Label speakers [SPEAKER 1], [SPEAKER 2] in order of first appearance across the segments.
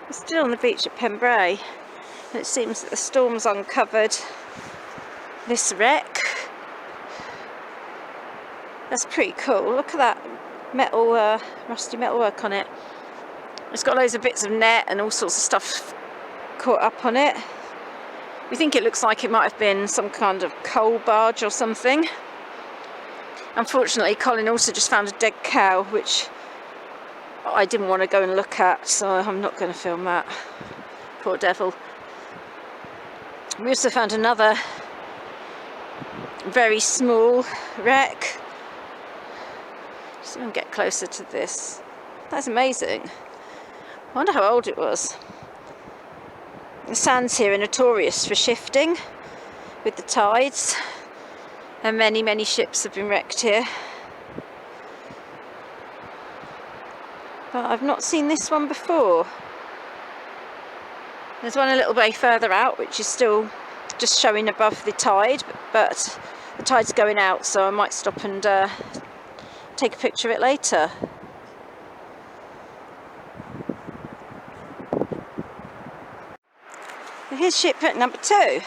[SPEAKER 1] We're still on the beach at Pembrey, and it seems that the storm's uncovered this wreck. That's pretty cool. Look at that metal, rusty metalwork on it. It's got loads of bits of net and all sorts of stuff caught up on it. We think it looks like it might have been some kind of coal barge or something. Unfortunately, Colin also just found a dead cow, which I didn't want to go and look at, so I'm not going to film that. Poor devil. We also found another very small wreck. Just going to get closer to this. That's amazing. I wonder how old it was. The sands here are notorious for shifting with the tides, and many ships have been wrecked here. But I've not seen this one before. There's one a little way further out which is still just showing above the tide, but the tide's going out, so I might stop and take a picture of it later. Here's shipwreck number 2. I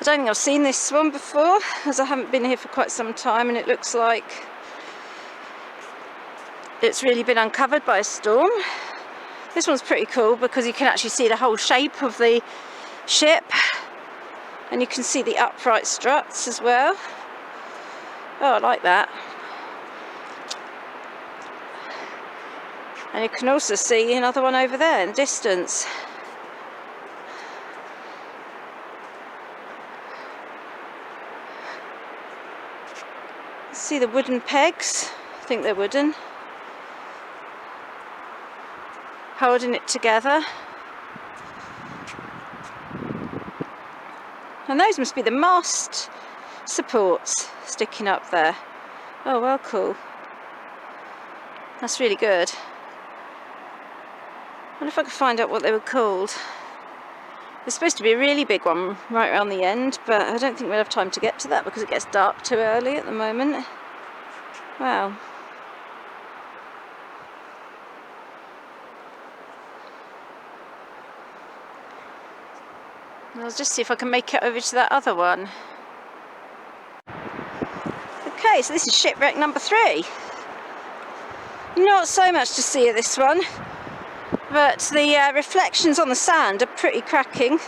[SPEAKER 1] don't think I've seen this one before, as I haven't been here for quite some time, and it looks like it's really been uncovered by a storm. This one's pretty cool because you can actually see the whole shape of the ship, and you can see the upright struts as well. Oh, I like that. And you can also see another one over there in the distance. See the wooden pegs, I think they're wooden, holding it together. And those must be the mast supports sticking up there. Oh, well, cool. That's really good. I wonder if I could find out what they were called. There's supposed to be a really big one right around the end, but I don't think we'll have time to get to that because it gets dark too early at the moment. Wow. I'll just see if I can make it over to that other one. Okay, so this is shipwreck number 3. Not so much to see of this one, but the reflections on the sand are pretty cracking.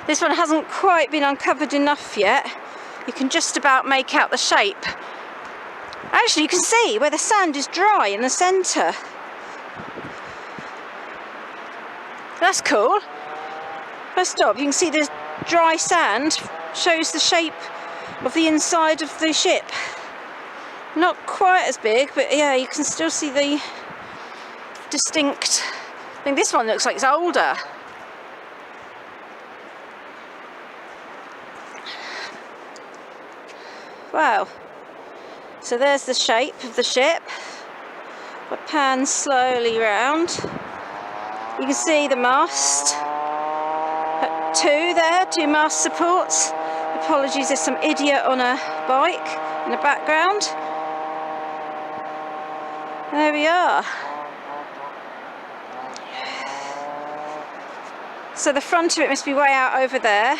[SPEAKER 1] This one hasn't quite been uncovered enough yet. You can just about make out the shape. Actually, you can see where the sand is dry in the centre. That's cool. First stop, you can see the dry sand shows the shape of the inside of the ship. Not quite as big, but yeah, you can still see the distinct. I think this one looks like it's older. Wow. So there's the shape of the ship. I pan slowly round. You can see the mast. 2 there, 2 mast supports. Apologies, there's some idiot on a bike in the background. There we are. So the front of it must be way out over there,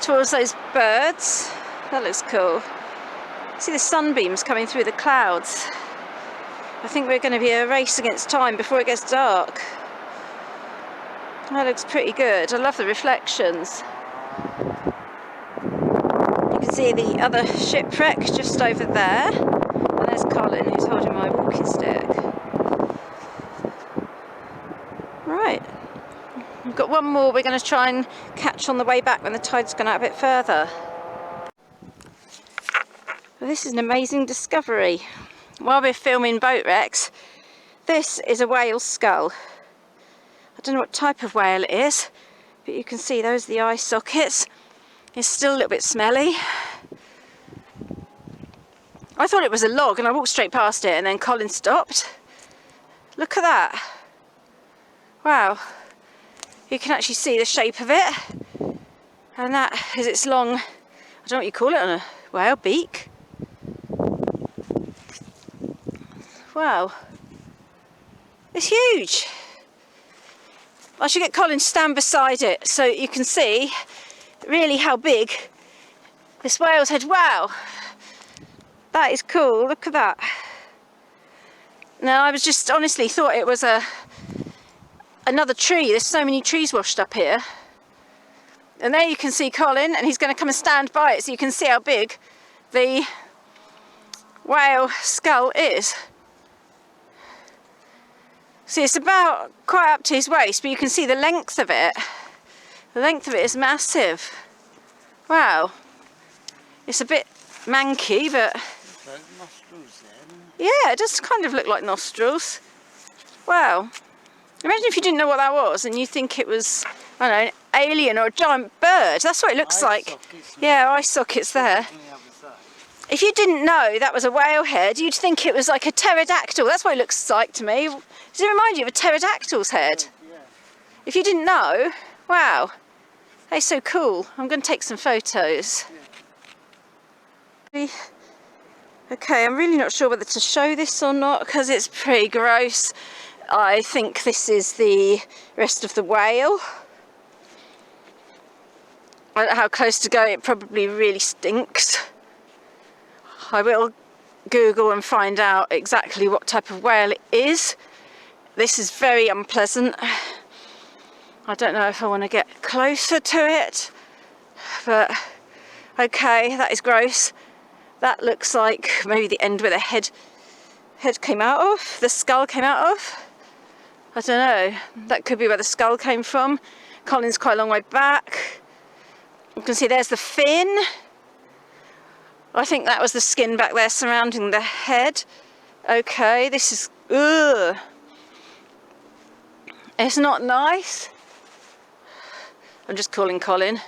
[SPEAKER 1] towards those birds. That looks cool. See the sunbeams coming through the clouds. I think we're going to be a race against time before it gets dark. That looks pretty good. I love the reflections. You can see the other shipwreck just over there. And there's Colin, who's holding my walking stick. Right. We've got one more we're going to try and catch on the way back when the tide's gone out a bit further. Well, this is an amazing discovery. While we're filming boat wrecks, this is a whale skull. I don't know what type of whale it is, but you can see those are the eye sockets. It's still a little bit smelly. I thought it was a log and I walked straight past it, and then Colin stopped. Look at that. Wow. You can actually see the shape of it. And that is its long, I don't know what you call it on a whale, beak. Wow. It's huge. I should get Colin to stand beside it so you can see really how big this whale's head. Wow, that is cool. Look at that. Now, I was just honestly thought it was another tree. There's so many trees washed up here. And there you can see Colin, and he's going to come and stand by it so you can see how big the whale skull is. See, it's about quite up to his waist, but you can see the length of it. The length of it is massive. Wow. It's a bit manky, but...
[SPEAKER 2] nostrils then.
[SPEAKER 1] Yeah, it does kind of look like nostrils. Wow. Imagine if you didn't know what that was and you think it was, I don't know, an alien or a giant bird. That's what it looks like. Yeah, eye sockets there. If you didn't know that was a whale head, you'd think it was like a pterodactyl. That's what it looks like to me. Does it remind you of a pterodactyl's head?
[SPEAKER 2] Yeah.
[SPEAKER 1] If you didn't know, wow. They're so cool. I'm going to take some photos. Yeah. Okay, I'm really not sure whether to show this or not because it's pretty gross. I think this is the rest of the whale. I don't know how close to go. It probably really stinks. I will Google and find out exactly what type of whale it is. This is very unpleasant. I don't know if I want to get closer to it, but okay, that is gross. That looks like maybe the end where the head came out of, the skull came out of. I don't know. That could be where the skull came from. Colin's quite a long way back. You can see there's the fin. I think that was the skin back there surrounding the head. Okay, this is... ugh. It's not nice. I'm just calling Colin.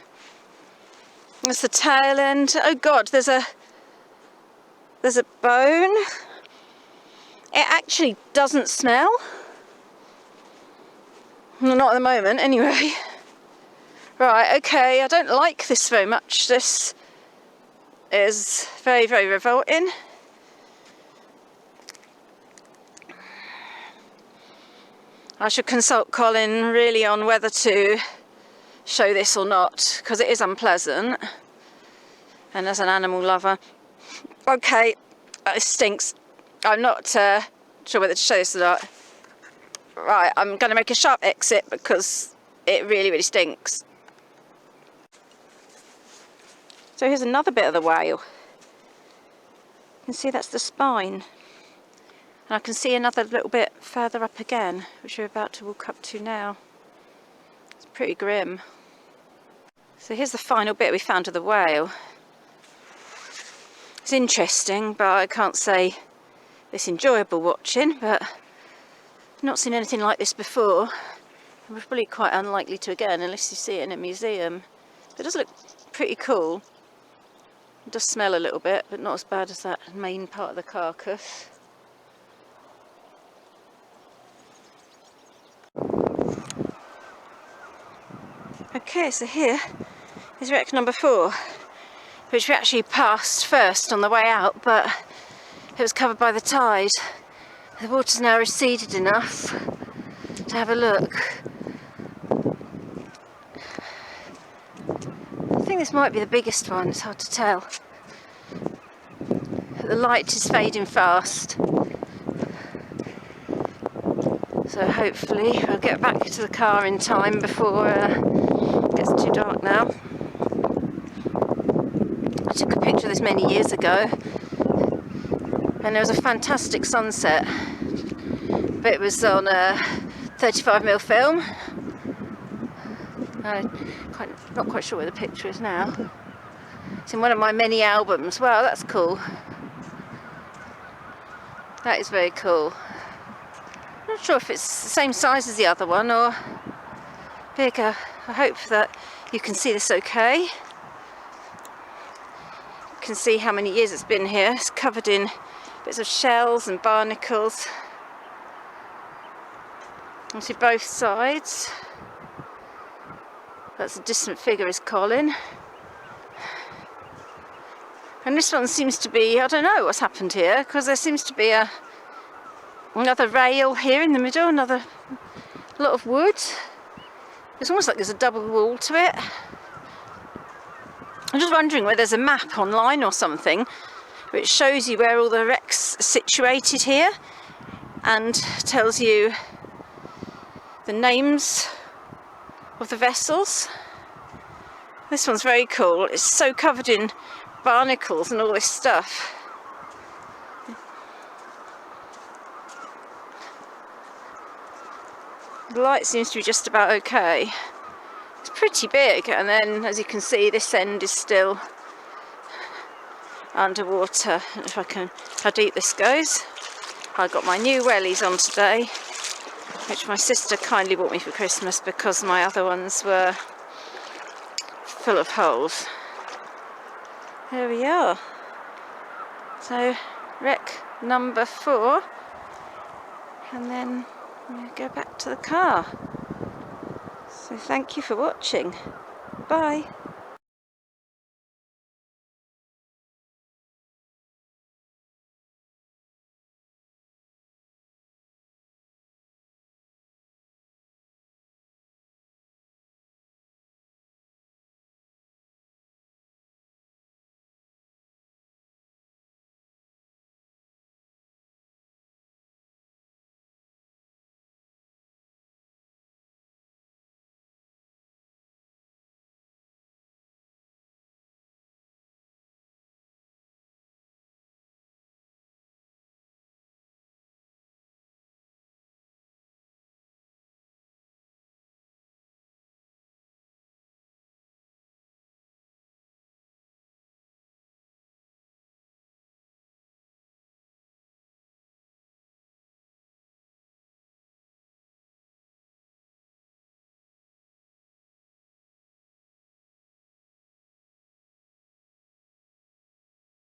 [SPEAKER 1] That's the tail end. Oh God, there's a bone. It actually doesn't smell. Well, not at the moment, anyway. Right, okay, I don't like this very much. This is very, very revolting. I should consult Colin really on whether to show this or not, because it is unpleasant. And as an animal lover. Okay, it stinks. I'm not sure whether to show this or not. Right, I'm going to make a sharp exit because it really, really stinks. So here's another bit of the whale. You can see that's the spine. And I can see another little bit further up again, which we're about to walk up to now. It's pretty grim. So here's the final bit we found of the whale. It's interesting, but I can't say it's enjoyable watching, but I've not seen anything like this before. And we're probably quite unlikely to again, unless you see it in a museum. It does look pretty cool. It does smell a little bit, but not as bad as that main part of the carcass. Okay, so here is wreck number 4, which we actually passed first on the way out, but it was covered by the tide. The water's now receded enough to have a look. I think this might be the biggest one, it's hard to tell. The light is fading fast. So hopefully we'll get back to the car in time before it gets too dark now. I took a picture of this many years ago and there was a fantastic sunset, but it was on a 35mm film. Not quite sure where the picture is now. It's in one of my many albums. Wow, that's cool. That is very cool. I'm not sure if it's the same size as the other one or bigger. I hope that you can see this okay. You can see how many years it's been here. It's covered in bits of shells and barnacles. You see both sides. That's a distant figure is Colin. And this one seems to be, I don't know what's happened here, because there seems to be a Another rail here in the middle, another lot of wood. It's almost like there's a double wall to it. I'm just wondering whether there's a map online or something which shows you where all the wrecks are situated here and tells you the names of the vessels. This one's very cool. It's so covered in barnacles and all this stuff. The light seems to be just about okay. It's pretty big, and then as you can see this end is still underwater. And if I can, how deep this goes. I got my new wellies on today, which my sister kindly bought me for Christmas because my other ones were full of holes. There we are. So wreck number 4, and then we'll go back to the car. So thank you for watching. Bye.